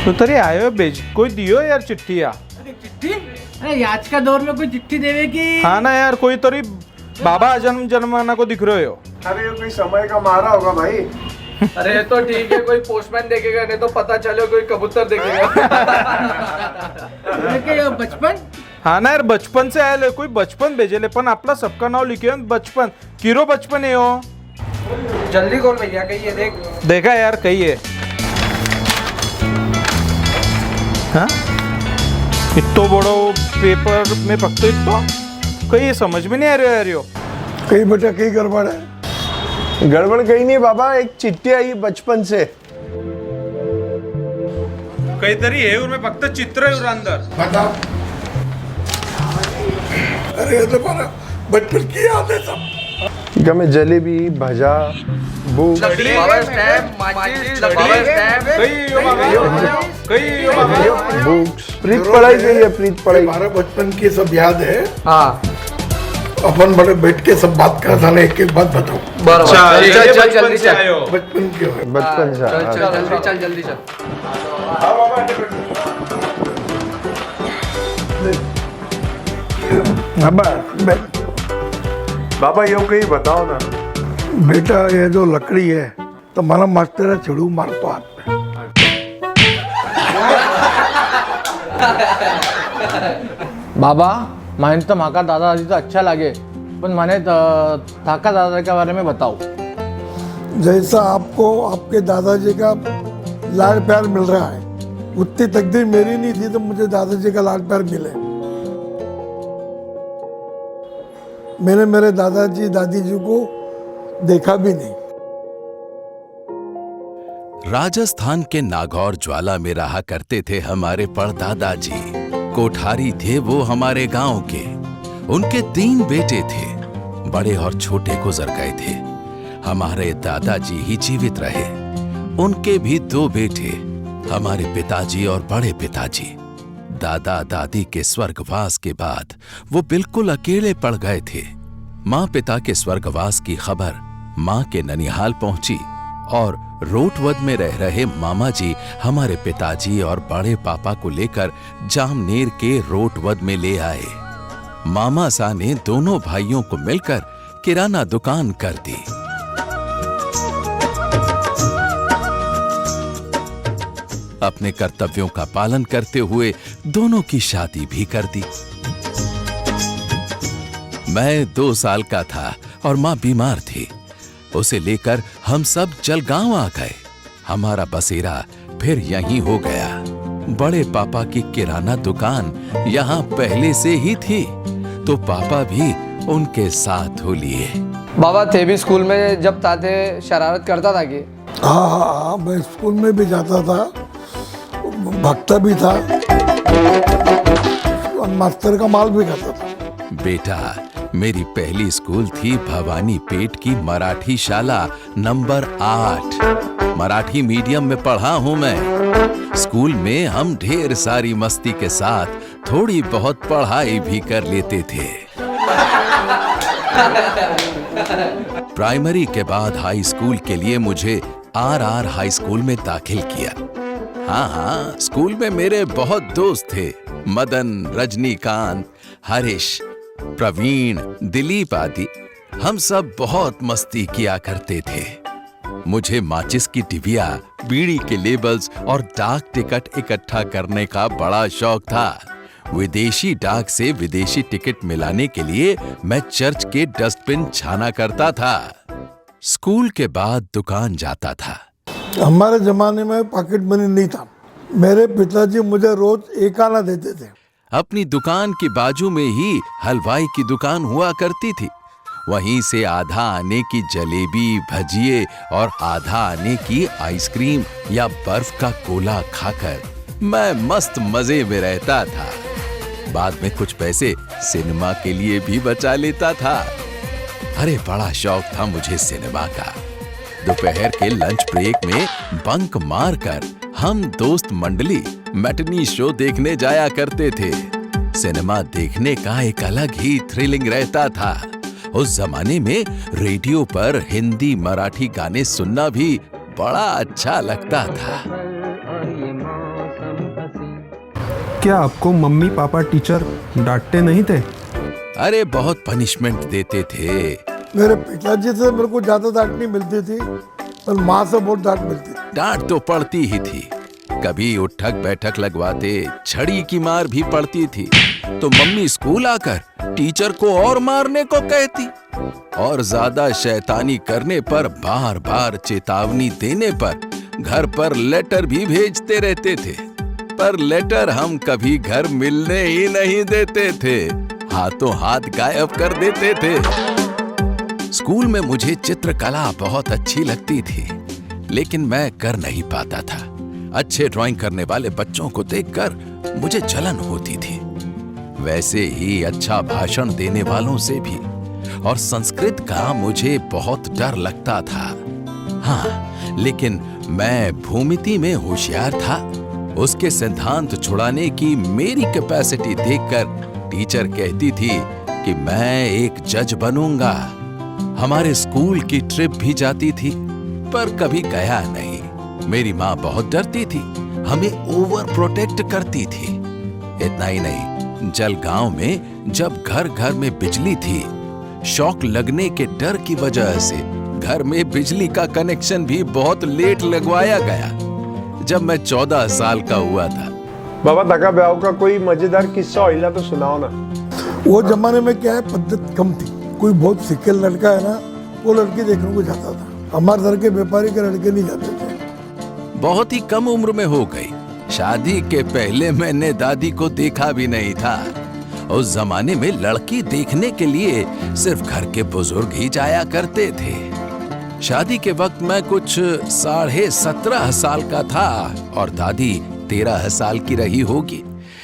तो तरी आयो बेज कोई दियो यार चिट्ठिया। चिट्ठी? अरे आज का दौर में कोई चिट्ठी देवे की? हाँ ना यार, कोई तरी बाबा जन्म जन्माना को दिख रहे हो। अरे ये कोई समय का मारा होगा भाई। अरे तो ठीक है, कोई पोस्टमैन देखेगा, नहीं तो पता चले कोई कबूतर देखेगा। बचपन? हाँ ना यार, बचपन से आए कोई बचपन भेजेले, पण आपला सबका नाव लिखे बचपन। किरो बचपन है हो। जल्दी खोल भैया, कहीं ये देख। देखा यार, कही है। हाँ इतो बड़ो पेपर में पकतो इतो कहीं समझ में नहीं आ रहा यार। कहीं बेटा कहीं गड़बड़ है। गड़बड़ कहीं नहीं बाबा, एक चिट्ठी आई बचपन से। कहीं तरी है उनमें फक्त चित्र है अंदर। बता। अरे ये तो हमारा बचपन की याद है सब। क्या में जलेबी, भजा, बुक, बुक्स, प्रीत पढ़ाई के लिए, प्रीत पढ़ाई। हमारा बचपन की सब याद है। हाँ अपन बड़े बैठ के सब बात कर साले, एक एक बात बताओ। जल्दी चल। बचपन की हो। बचपन से जल्दी चल। बाबा यो कहीं बताओ ना। बेटा ये जो लकड़ी है तो माना मास्टर चिड़ू मारतो हाथ में। बाबा माने तो माका दादाजी तो अच्छा लगे, पण माने थाका दादा के बारे में बताओ। जैसा आपको आपके दादाजी का लाड प्यार मिल रहा है, उतनी तकदीर मेरी नहीं थी तो मुझे दादाजी का लाड प्यार मिले। मैंने मेरे दादाजी दादी जी को देखा भी नहीं। राजस्थान के नागौर ज्वाला में रहा करते थे हमारे परदादा जी। कोठारी थे वो हमारे गांव के। उनके 3 बेटे थे, बड़े और छोटे गुजर गए थे। हमारे दादाजी ही जीवित रहे। उनके भी 2 बेटे, हमारे पिताजी और बड़े पिताजी। दादा दादी के स्वर्गवास के बाद वो बिल्कुल अकेले पड़ गए थे। माँ पिता के स्वर्गवास की खबर माँ के ननिहाल पहुंची और रोटवद में रह रहे मामा जी हमारे पिताजी और बड़े पापा को लेकर जामनेर के रोटवद में ले आए। मामा सा ने दोनों भाइयों को मिलकर किराना दुकान कर दी। अपने कर्तव्यों का पालन करते हुए दोनों की शादी भी कर दी। मैं 2 साल का था और मां बीमार थी। उसे लेकर हम सब जलगांव आ गए। हमारा बसेरा फिर यहीं हो गया। बड़े पापा की किराना दुकान यहाँ पहले से ही थी, तो पापा भी उनके साथ हो लिए। बाबा थे भी स्कूल में जब ताते शरारत करता था कि? हाँ, मैं स्कूल में भी जाता था, भगता भी था और मास्टर का माल भी खाता था। बेटा, मेरी पहली स्कूल थी भवानी पेट की मराठी शाला नंबर 8। मराठी मीडियम में पढ़ा हूं मैं। स्कूल में हम ढेर सारी मस्ती के साथ थोड़ी बहुत पढ़ाई भी कर लेते थे। प्राइमरी के बाद हाई स्कूल के लिए मुझे आर हाई स्कूल में दाखिल किया। हाँ, स्कूल में मेरे बहुत दोस्त थे। मदन, रजनीकांत, हरीश, प्रवीण, दिलीप आदि। हम सब बहुत मस्ती किया करते थे। मुझे माचिस की डिबिया, बीड़ी के लेबल्स और डाक टिकट इकट्ठा करने का बड़ा शौक था। विदेशी डाक से विदेशी टिकट मिलाने के लिए मैं चर्च के डस्टबिन छाना करता था। स्कूल के बाद दुकान जाता था। हमारे जमाने में पॉकेट मनी नहीं था। मेरे पिताजी मुझे रोज 1 आना देते थे। अपनी दुकान के बाजू में ही हलवाई की दुकान हुआ करती थी। वहीं से आधा आने की जलेबी, भजिए और आधा आने की आइसक्रीम या बर्फ का गोला खाकर मैं मस्त मजे में रहता था। बाद में कुछ पैसे सिनेमा के लिए भी बचा लेता था। अरे बड़ा शौक था मुझे सिनेमा का। दोपहर के लंच ब्रेक में बंक मारकर हम दोस्त मंडली मैटिनी शो देखने जाया करते थे। सिनेमा देखने का एक अलग ही थ्रिलिंग रहता था। उस जमाने में रेडियो पर हिंदी मराठी गाने सुनना भी बड़ा अच्छा लगता था। क्या आपको मम्मी पापा टीचर डांटते नहीं थे? अरे बहुत पनिशमेंट देते थे। मेरे पिताजी से मेरे को ज्यादा डांट नहीं मिलती थी, पर माँ से बहुत डांट मिलती थी। डांट तो पड़ती ही थी, कभी उठक बैठक लगवाते, छड़ी की मार भी पड़ती थी। तो मम्मी स्कूल आकर टीचर को और मारने को कहती, और ज्यादा शैतानी करने पर बार बार चेतावनी देने पर घर पर लेटर भी भेजते रहते थे। पर लेटर हम कभी घर मिलने ही नहीं देते थे, हाथों हाथ गायब कर देते थे। स्कूल में मुझे चित्रकला बहुत अच्छी लगती थी, लेकिन मैं कर नहीं पाता था। अच्छे ड्राइंग करने वाले बच्चों को देखकर मुझे जलन होती थी। वैसे ही अच्छा भाषण देने वालों से भी, और संस्कृत का मुझे बहुत डर लगता था। हाँ, लेकिन मैं भूमिति में होशियार था। उसके सिद्धांत छुड़ाने की मेरी कैपेसिटी देखकर टीचर कहती थी कि मैं एक जज बनूंगा। हमारे स्कूल की ट्रिप भी जाती थी, पर कभी गया नहीं। मेरी माँ बहुत डरती थी, हमें ओवर प्रोटेक्ट करती थी। इतना ही नहीं, जलगांव में जब घर घर में बिजली थी, शॉक लगने के डर की वजह से घर में बिजली का कनेक्शन भी बहुत लेट लगवाया गया। जब मैं 14 साल का हुआ था। बाबा धक्का ब्याह का कोई मजेदार किस्सा होइला तो सुनाओ ना। वो जमाने में क्या है, पद्धति कम थी। कोई बहुत सिक्के लड़का है ना, वो लड़की देखने को जाता था। हमारे घर के व्यापारी के लड़के नहीं जाते थे। बहुत ही कम उम्र में हो गई। शादी के पहले मैंने दादी को देखा भी नहीं था। उस जमाने में लड़की देखने के लिए सिर्फ घर के बुजुर्ग ही जाया करते थे। शादी के वक्त मैं कुछ 17.5 साल का था और दादी 13 साल की रही होगी।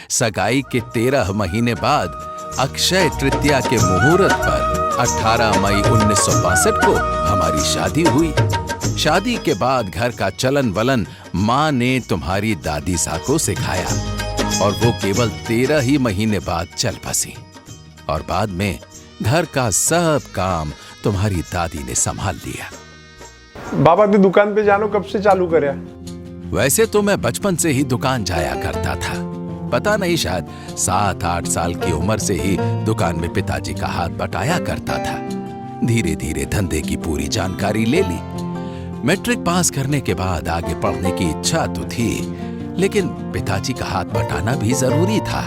सगाई के 13 महीने बाद अक्षय तृतीया के मुहूर्त पर 18 मई 1962 को हमारी शादी हुई। शादी के बाद घर का चलन वलन माँ ने तुम्हारी दादी सा को सिखाया, और वो केवल 13 ही महीने बाद चल बसी। और बाद में घर का सब काम तुम्हारी दादी ने संभाल लिया। बाबा की दुकान पे जानो कब से चालू करया? वैसे तो मैं बचपन से ही दुकान जाया करता था। पता नहीं, शायद 7-8 साल की उम्र से ही दुकान में पिताजी का हाथ बटाया करता था। धीरे धीरे धंधे की पूरी जानकारी ले ली। मैट्रिक पास करने के बाद आगे पढ़ने की इच्छा तो थी, लेकिन पिताजी का हाथ बटाना भी जरूरी था।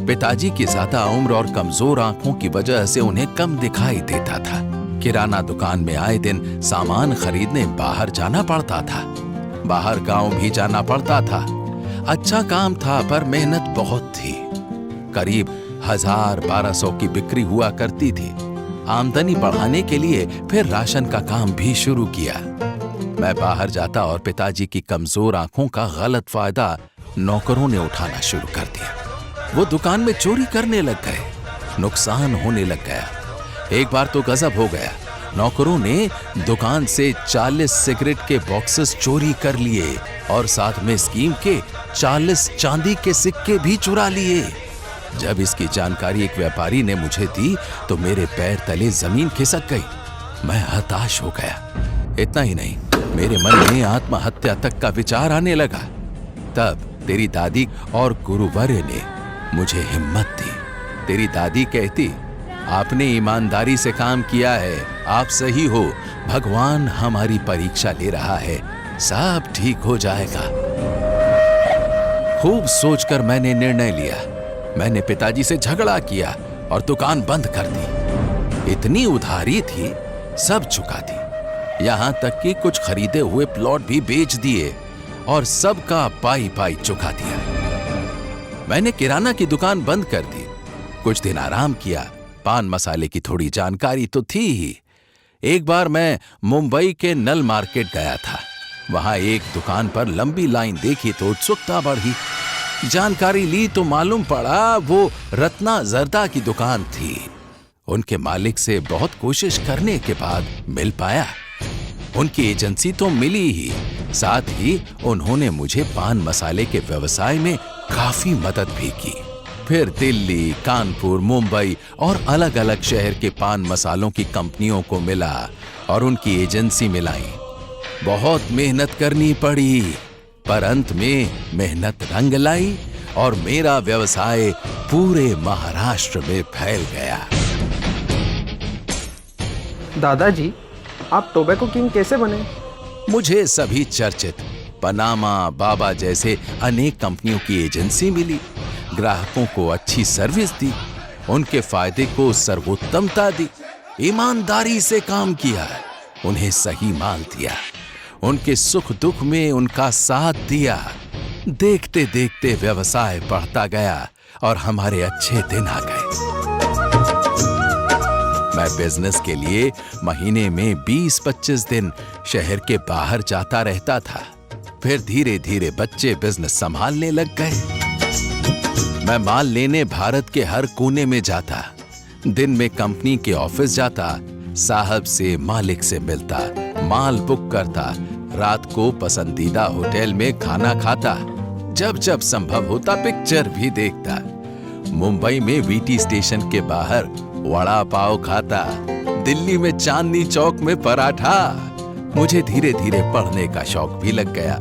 पिताजी की ज्यादा उम्र और कमजोर आंखों की वजह से उन्हें कम दिखाई देता था। किराना दुकान में आए दिन सामान खरीदने बाहर जाना पड़ता था। बाहर गांव भी जाना पड़ता था। अच्छा काम था, पर मेहनत बहुत थी। करीब 1000-1200 की बिक्री हुआ करती थी। आमदनी बढ़ाने के लिए फिर राशन का काम भी शुरू किया। मैं बाहर जाता और पिताजी की कमजोर आंखों का गलत फायदा नौकरों ने उठाना शुरू कर दिया। वो दुकान में चोरी करने लग गए, नुकसान होने लग गया। एक बार तो गजब हो गया, नौकरों ने दुकान से 40 सिगरेट के बॉक्सेस चोरी कर लिए और साथ में स्कीम के 40 चांदी के सिक्के भी चुरा लिए। जब इसकी जानकारी एक व्यापारी ने मुझे दी तो मेरे पैर तले जमीन खिसक गई। मैं हताश हो गया। इतना ही नहीं, मेरे मन में आत्महत्या तक का विचार आने लगा। तब तेरी दादी और गुरुवर्य ने मुझे हिम्मत दी। तेरी दादी कहती, आपने ईमानदारी से काम किया है, आप सही हो, भगवान हमारी परीक्षा ले रहा है, सब ठीक हो जाएगा। खूब सोचकर मैंने निर्णय लिया। मैंने पिताजी से झगड़ा किया और दुकान बंद कर दी। इतनी उधारी थी, सब चुका दी। यहां तक कि कुछ खरीदे हुए प्लॉट भी बेच दिए और सबका पाई पाई चुका दिया। मैंने किराना की दुकान बंद कर दी। कुछ दिन आराम किया। पान मसाले की थोड़ी जानकारी तो थी ही। एक बार मैं मुंबई के नल मार्केट गया था। वहां एक दुकान पर लंबी लाइन देखी तो उत्सुकता बढ़ी। जानकारी ली तो मालूम पड़ा वो रत्ना जर्दा की दुकान थी। उनके मालिक से बहुत कोशिश करने के बाद मिल पाया। उनकी एजेंसी तो मिली ही, साथ ही उन्होंने मुझे पान मसाले के व्यवसाय में काफी मदद भी की। फिर दिल्ली, कानपुर, मुंबई और अलग अलग शहर के पान मसालों की कंपनियों को मिला और उनकी एजेंसी मिलाई। बहुत मेहनत करनी पड़ी, पर अंत में मेहनत रंग लाई और मेरा व्यवसाय पूरे महाराष्ट्र में फैल गया। दादाजी, आप टोबैको किंग कैसे बने? मुझे सभी चर्चित पनामा बाबा जैसे अनेक कंपनियों की एजेंसी मिली, ग्राहकों को अच्छी सर्विस दी, उनके फायदे को सर्वोत्तमता दी, ईमानदारी से काम किया, उन्हें सही माल दिया, उनके सुख दुख में उनका साथ दिया। देखते देखते व्यवसाय बढ़ता गया और हमारे अच्छे दिन आ गए। मैं बिजनेस के लिए महीने में 20-25 दिन शहर के बाहर जाता रहता था। फिर धीरे धीरे बच्चे बिजनेस संभालने लग गए। मैं माल लेने भारत के हर कोने में जाता, दिन में कंपनी के ऑफिस जाता, साहब से मालिक से मिलता, माल बुक करता, रात को पसंदीदा होटल में खाना खाता, जब जब संभव होता पिक्चर भी देखता, मुंबई में वीटी स्टेशन के बाहर वड़ा पाव खाता, दिल्ली में चांदनी चौक में पराठा। मुझे धीरे धीरे पढ़ने का शौक भी लग गया।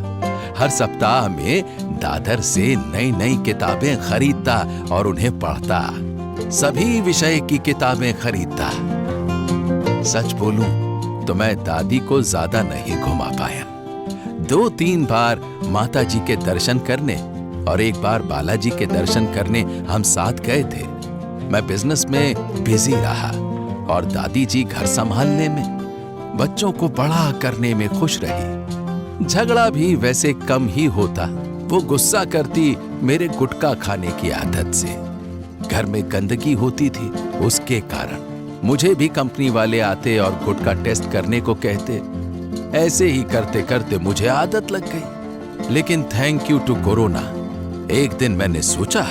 हर सप्ताह में दादर से नई नई किताबें खरीदता और उन्हें पढ़ता, सभी विषय की किताबें खरीदता। सच बोलूं तो मैं दादी को ज्यादा नहीं घुमा पाया। 2-3 बार माता जी के दर्शन करने और एक बार बालाजी के दर्शन करने हम साथ गए थे। मैं बिजनेस में बिजी रहा और दादी जी घर संभालने में, बच्चों को बड़ा करने में खुश रही। झगड़ा भी वैसे कम ही होता। वो गुस्सा करती मेरे गुटखा खाने की आदत से। घर में गंदगी होती थी, उसके कारण मुझे भी कंपनी वाले आते और गुटखा टेस्ट करने को कहते। ऐसे ही करते करते मुझे आदत लग गई। लेकिन थैंक यू टू कोरोना, एक दिन मैंने सोचा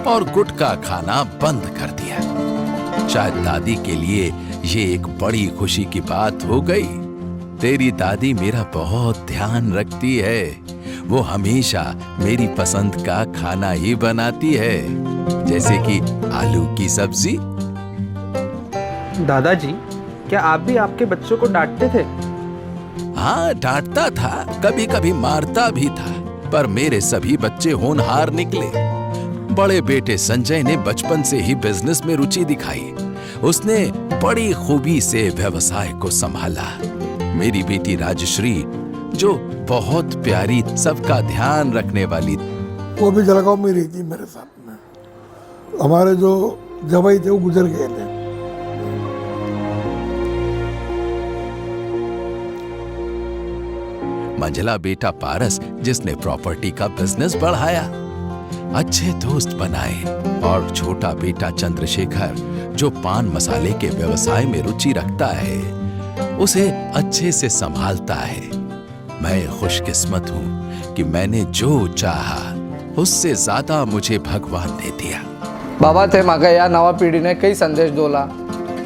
और गुटखा खाना बंद कर दिया। शायद दादी के लिए ये एक बड़ी खुशी की बात हो गई। तेरी दादी मेरा बहुत ध्यान रखती है। वो हमेशा मेरी पसंद का खाना ही बनाती है, जैसे कि आलू की सब्जी। दादाजी, क्या आप भी आपके बच्चों को डांटते थे? हाँ, डांटता था, कभी कभी मारता भी था, पर मेरे सभी बच्चे होनहार निकले। बड़े बेटे संजय ने बचपन से ही बिजनेस में रुचि दिखाई। उसने बड़ी खूबी से व्यवसाय को संभाला। मेरी बेटी राजश्री, जो बहुत प्यारी, सबका ध्यान रखने वाली, वो भी जलगांव में रही थी मेरे साथ में। हमारे जो जवाई थे वो गुजर गए थे। मंझला बेटा पारस, जिसने प्रॉपर्टी का बिजनेस बढ़ाया, अच्छे दोस्त बनाए, और छोटा बेटा चंद्रशेखर, जो पान मसाले के व्यवसाय में रुचि रखता है, उसे अच्छे से संभालता है। मैं खुशकिस्मत हूं कि मैंने जो चाहा उससे ज्यादा मुझे भगवान ने दिया। बाबा, ते मागा या नवा पिढीने कई संदेश दोला।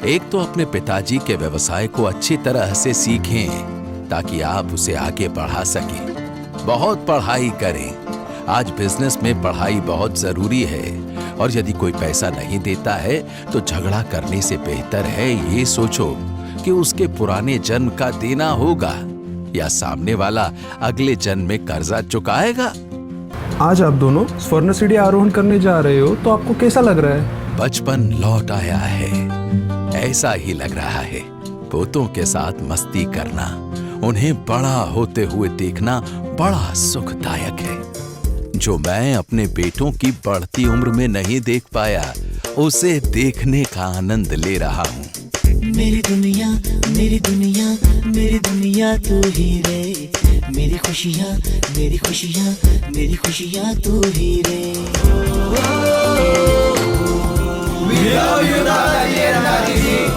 एक तो अपने पिताजी के व्यवसाय को अच्छी तरह से सीखें ताकि आप उसे आगे बढ़ा सकें। बहुत पढ़ाई करें। आज बिजनेस में पढ़ाई बहुत जरूरी है, और यदि कोई पैसा नहीं देता है तो झगड़ा करने से बेहतर है ये सोचो कि उसके पुराने जन्म का देना होगा या सामने वाला अगले जन्म में कर्जा चुकाएगा। आज आप दोनों स्वर्ण सीढ़ी आरोहण करने जा रहे हो, तो आपको कैसा लग रहा है? बचपन लौट आया है, ऐसा ही लग रहा है। पोतों के साथ मस्ती करना, उन्हें बड़ा होते हुए देखना बड़ा सुखदायक है। जो मैं अपने बेटों की बढ़ती उम्र में नहीं देख पाया, उसे देखने का आनंद ले रहा हूँ। मेरी दुनिया, मेरी दुनिया, मेरी दुनिया तू ही रे। मेरी खुशियाँ, मेरी खुशियाँ, मेरी खुशियाँ तू ही रे। We love you, दादाजी, दादाजी।